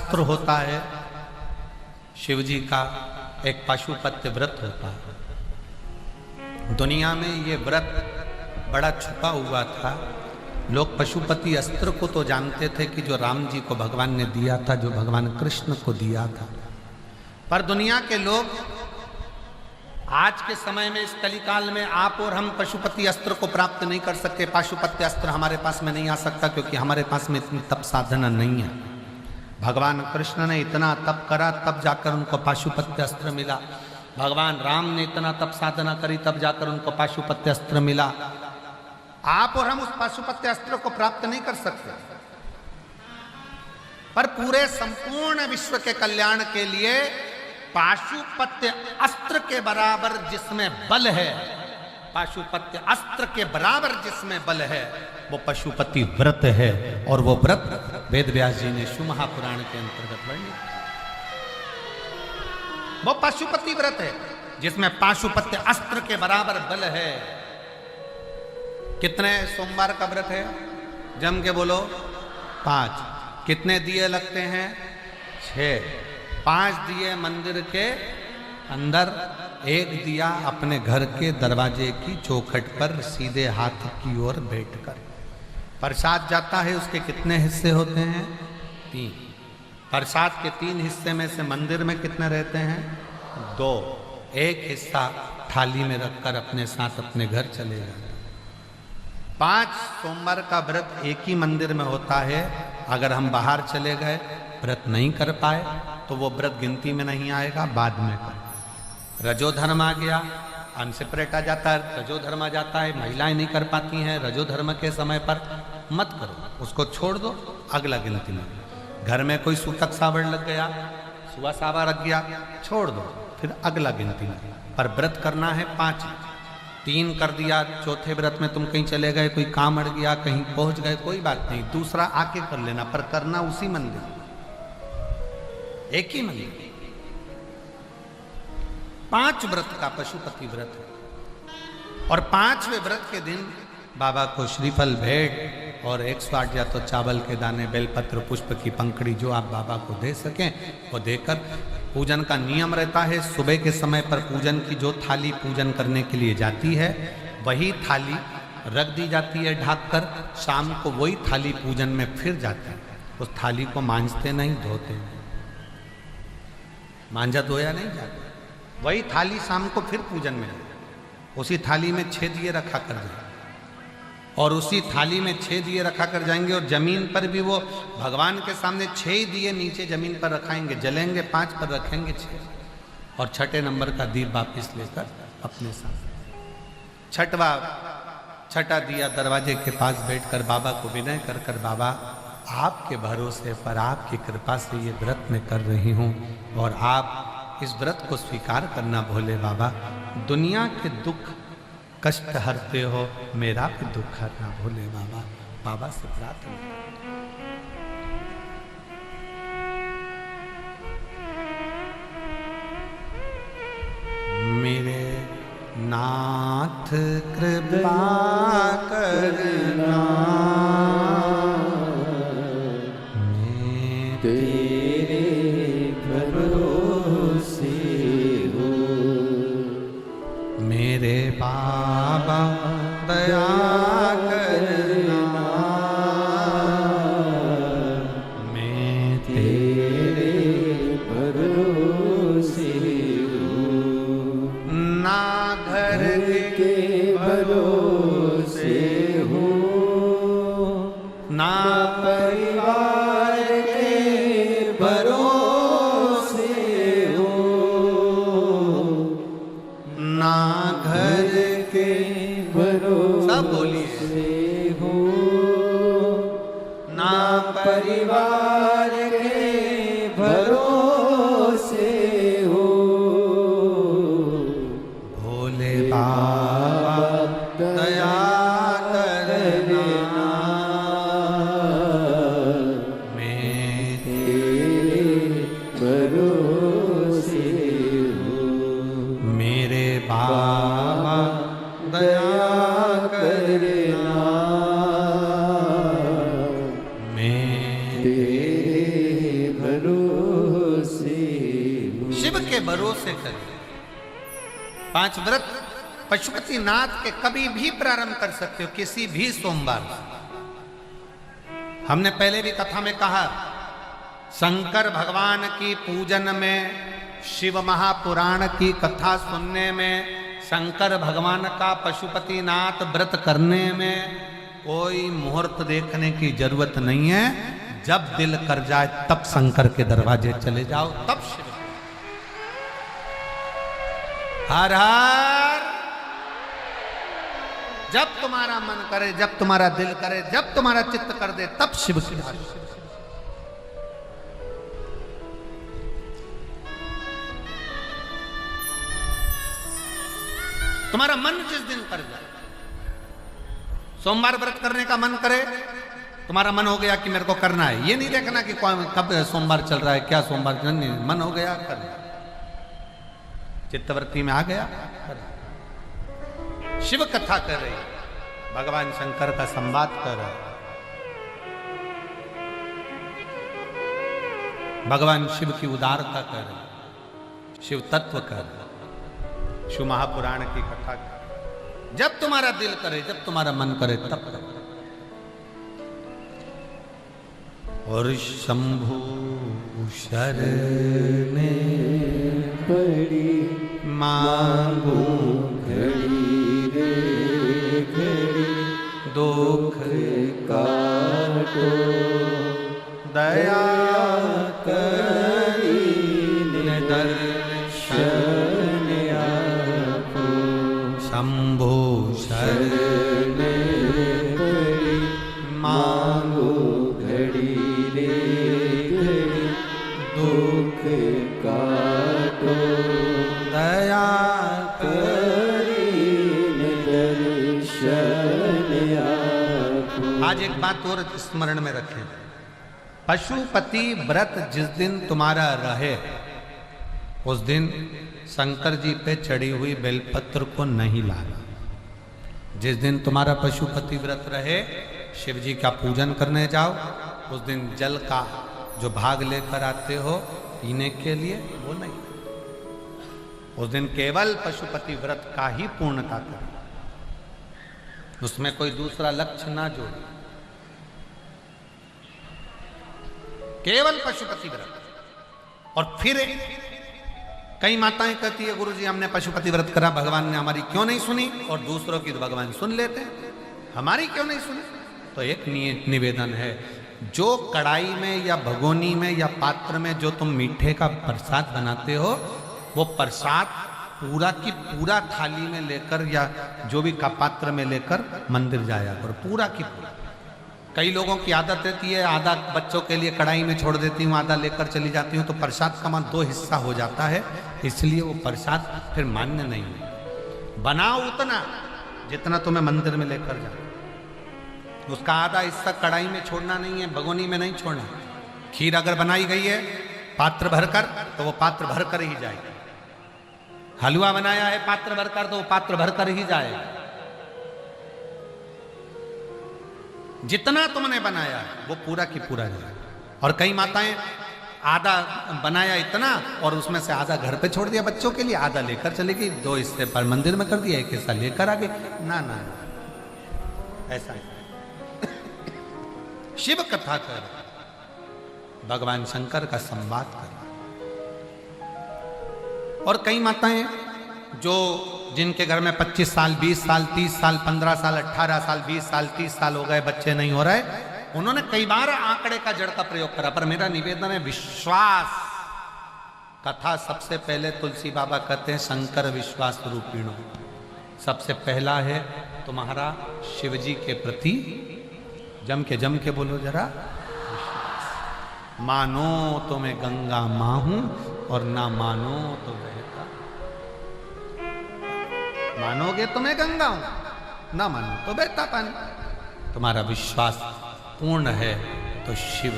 अस्त्र होता है, शिव जी का एक पाशुपत्य व्रत होता है। दुनिया में ये व्रत बड़ा छुपा हुआ था। लोग पशुपति अस्त्र को तो जानते थे कि जो राम जी को भगवान ने दिया था, जो भगवान कृष्ण को दिया था, पर दुनिया के लोग आज के समय में, इस कलिकाल में आप और हम पशुपति अस्त्र को प्राप्त नहीं कर सकते। पाशुपत्य अस्त्र हमारे पास में नहीं आ सकता, क्योंकि हमारे पास में इतनी तप साधना नहीं है। भगवान कृष्ण ने इतना तप करा, तब जाकर उनको पाशुपत्य अस्त्र मिला। भगवान राम ने इतना तप साधना करी, तब जाकर उनको पाशुपत्य अस्त्र मिला। आप और हम उस पाशुपत्य अस्त्र को प्राप्त नहीं कर सकते, पर पूरे संपूर्ण विश्व के कल्याण के लिए पाशुपत्य अस्त्र के बराबर जिसमें बल है, पाशुपत्य अस्त्र के बराबर जिसमें बल है, वो पशुपति व्रत है। और वो व्रत वेद व्यास जी ने शिव महापुराण के अंतर्गत वर्णित। वो पशुपति व्रत है जिसमें पाशुपत्य अस्त्र के बराबर बल है। कितने सोमवार का व्रत है? जम के बोलो। 5। कितने दिए लगते हैं? 6। 5 दिए मंदिर के अंदर, 1 दिया अपने घर के दरवाजे की चौखट पर सीधे हाथ की ओर बैठकर। प्रसाद जाता है, उसके कितने हिस्से होते हैं? 3। प्रसाद के 3 हिस्से में से मंदिर में कितने रहते हैं? 2। 1 हिस्सा थाली में रखकर अपने साथ अपने घर चले जाते। 5 सोमवार का व्रत एक ही मंदिर में होता है। अगर हम बाहर चले गए, व्रत नहीं कर पाए, तो वो व्रत गिनती में नहीं आएगा, बाद में कर। रजोधर्म आ गया, अनसेपरेट आ जाता है, रजोधर्म आ जाता है, महिलाएं नहीं कर पाती हैं रजोधर्म के समय पर, मत करो, उसको छोड़ दो, अगला गिनती में। घर में कोई सूतक सावड़ लग गया, सुबह सावा रख गया, छोड़ दो, फिर अगला गिनती में। पर व्रत करना है 5। 3 कर दिया, चौथे व्रत में तुम कहीं चले गए, कोई काम अड़ गया, कहीं पहुंच गए, कोई बात नहीं, दूसरा आके कर लेना, पर करना उसी मंदिर, एक ही मंदिर। 5 व्रत का पशुपति व्रत है। और 5वें व्रत के दिन बाबा को श्रीफल भेंट और 108 या तो चावल के दाने, बेलपत्र, पुष्प की पंखड़ी, जो आप बाबा को दे सकें वो देकर पूजन का नियम रहता है। सुबह के समय पर पूजन की जो थाली पूजन करने के लिए जाती है, वही थाली रख दी जाती है ढक कर। शाम को वही थाली पूजन में फिर जाती है। उस थाली को मांजते नहीं, धोते नहीं, मांझा धोया नहीं जाता। वही थाली शाम को फिर पूजन में जाए। उसी थाली में 6 दिए रखा कर जाए, और उसी थाली में 6 दिए रखा कर जाएंगे। और जमीन पर भी वो भगवान के सामने 6 दिए नीचे जमीन पर रखाएंगे, जलेंगे, 5 पर रखेंगे 6, और 6ठे नंबर का दीप वापिस लेकर अपने साथ। 6ठा दिया दरवाजे के पास बैठकर बाबा को विनय कर कर, बाबा आपके भरोसे पर, आपकी कृपा से ये व्रत मैं कर रही हूँ, और आप इस व्रत को स्वीकार करना भोले बाबा। दुनिया के दुख कष्ट हरते हो, मेरा भी दुख हरना भोले बाबा। बाबा से प्रार्थना। मेरे नाथ कृपा करना, मैं तेरे भरोसे हूँ। मेरे बाबा दया करना, मैं तेरे भरोसे हूँ। ना घर के भरोसे हूँ, ना परिवार के भरोसे हूँ, ना घर के भरोसे, सब बोलिए, हूँ, ना परिवार के भरोसे हूँ। भोले बाबा दया करना, से करिए। 5 व्रत पशुपतिनाथ के कभी भी प्रारंभ कर सकते हो, किसी भी सोमवार। हमने पहले भी कथा में कहा, शंकर भगवान की पूजन में, शिव महापुराण की कथा सुनने में, शंकर भगवान का पशुपतिनाथ व्रत करने में कोई मुहूर्त देखने की जरूरत नहीं है। जब दिल कर जाए तब शंकर के दरवाजे चले जाओ, तब शिव। हर हर। जब तुम्हारा मन करे, जब तुम्हारा दिल करे, जब तुम्हारा चित्त कर दे, तब शिव की बात। तुम्हारा मन जिस दिन कर जाए, सोमवार व्रत करने का मन करे, तुम्हारा मन हो गया कि मेरे को करना है, ये नहीं देखना कि कब सोमवार चल रहा है, क्या सोमवार, नहीं, मन हो गया कर, चित्तवृत्ति में आ गया कर। शिव कथा कर रही, भगवान शंकर का संवाद कर रहा है, भगवान शिव की उदारता कर रही, शिव तत्व कर रही, शिव महापुराण की कथा कर। जब तुम्हारा दिल करे, जब तुम्हारा मन करे, तब करो। और शंभु शरणे पड़ी मांगू घड़ी रे घड़ी, दुख काटो दया करी दर्शन आपो। शंभु शरणे पड़ी मांगू घड़ी रे घड़ी, दुख काटो दया करी दर्शन आपो। आज एक बात और स्मरण में रखें, पशुपति व्रत जिस दिन तुम्हारा रहे, उस दिन शंकर जी पे चढ़ी हुई बेलपत्र को नहीं लाना। जिस दिन तुम्हारा पशुपति व्रत रहे, शिव जी का पूजन करने जाओ, उस दिन जल का जो भाग लेकर आते हो पीने के लिए, वो नहीं। उस दिन केवल पशुपति व्रत का ही पूर्णता करें, उसमें कोई दूसरा लक्ष्य ना जोड़े, केवल पशुपति व्रत। और फिर कई माताएं कहती है, गुरुजी हमने पशुपति व्रत करा, भगवान ने हमारी क्यों नहीं सुनी, और दूसरों की तो भगवान सुन लेते हैं, हमारी क्यों नहीं सुनी। तो एक निवेदन है, जो कढ़ाई में या भगोनी में या पात्र में जो तुम मीठे का प्रसाद बनाते हो, वो प्रसाद पूरा की पूरा थाली में लेकर या जो भी का पात्र में लेकर मंदिर जाया करो, पूरा की पूरा। कई लोगों की आदत रहती है, आधा बच्चों के लिए कढ़ाई में छोड़ देती हूँ, आधा लेकर चली जाती हूँ, तो प्रसाद का मान 2 हिस्सा हो जाता है, इसलिए वो प्रसाद फिर मान्य नहीं है। बनाओ उतना जितना तुम्हें मंदिर में लेकर जाओ, उसका आधा हिस्सा कढ़ाई में छोड़ना नहीं है, भगोनी में नहीं छोड़ना। खीर अगर बनाई गई है पात्र भरकर, तो वो पात्र भरकर ही जाएगा। हलवा बनाया है पात्र भरकर, तो वो पात्र भरकर ही जाएगा। जितना तुमने बनाया वो पूरा की पूरा जाए। और कई माताएं आधा बनाया इतना और उसमें से आधा घर पे छोड़ दिया बच्चों के लिए, आधा लेकर चली गई, 2 हिस्से पर मंदिर में कर दिया, 1 हिस्सा लेकर आ गई। ना ना, ऐसा है। शिव कथा कर, भगवान शंकर का संवाद कर। और कई माताएं जो जिनके घर में 25 साल 20 साल 30 साल 15 साल 18 साल 20 साल 30 साल हो गए, बच्चे नहीं हो रहे, उन्होंने कई बार आंकड़े का जड़ का प्रयोग करा। पर मेरा निवेदन है, विश्वास कथा सबसे पहले तुलसी बाबा कहते हैं शंकर विश्वास रूपिणो। सबसे पहला है तुम्हारा शिव जी के प्रति, जम के बोलो जरा, मानो तो मैं गंगा मां हूं और ना मानो तो बहता। मानोगे तो मैं गंगा हूं, ना मानो तो बहता पानी। तुम्हारा विश्वास पूर्ण है तो शिव